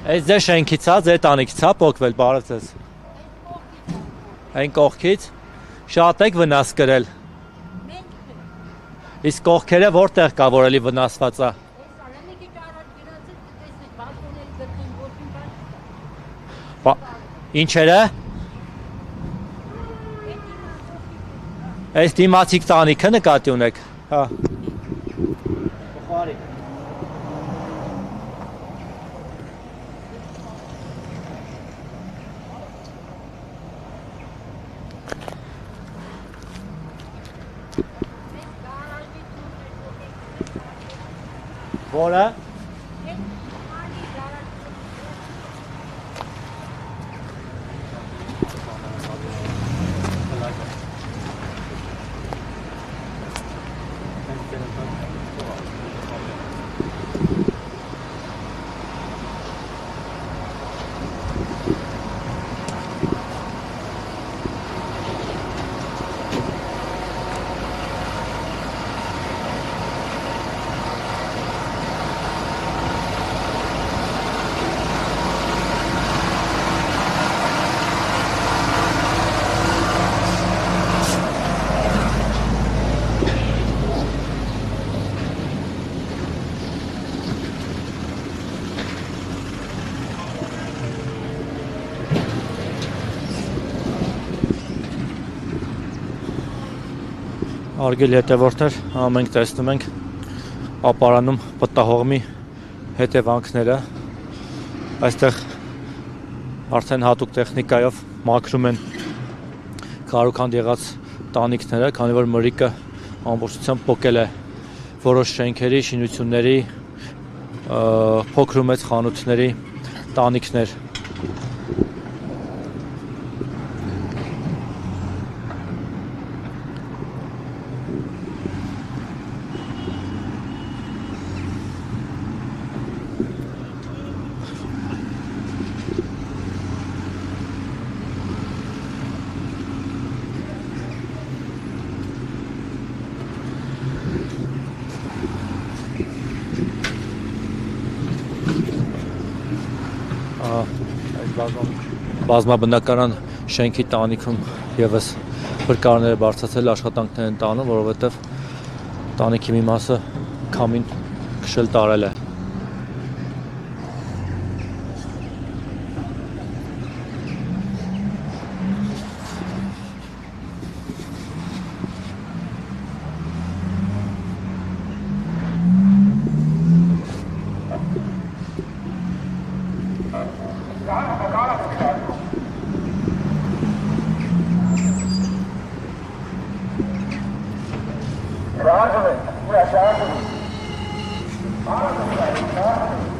Այս ձեր շենքից է, ձեր տանիքից է փոկվել, բարև ձեզ։ Այն կողքից շատ եք վնաս կրել։ Իսկ կողքերը որտեղ կա, որ էլի վնասված է։ Ինչերը։ Այս դիմացիկ տանիքը նկատի ունեք։ Հա։ Բխարի։ Որը։ Արգելի հետևորդներ, մենք տեսնում ենք ապարանում պտտահողմի հետևանքները, այստեղ արդեն հատուկ տեխնիկայով մաքրում են քարուքանդ եղած տանիքները, քանի որ մրրիկը ամբողջությամբ փոկել է որոշ շենքերի, շինությունների, փոքր ու մեծ խանութների տանիքներ։ Բազմաբնակարան շենքի տանիքում եւս փրկարները բարձրացել աշխատանքներ են տանում, որովհետեւ տանիքի մի մասը քամին քշել տարել է։ Charging it. Yeah, charging it.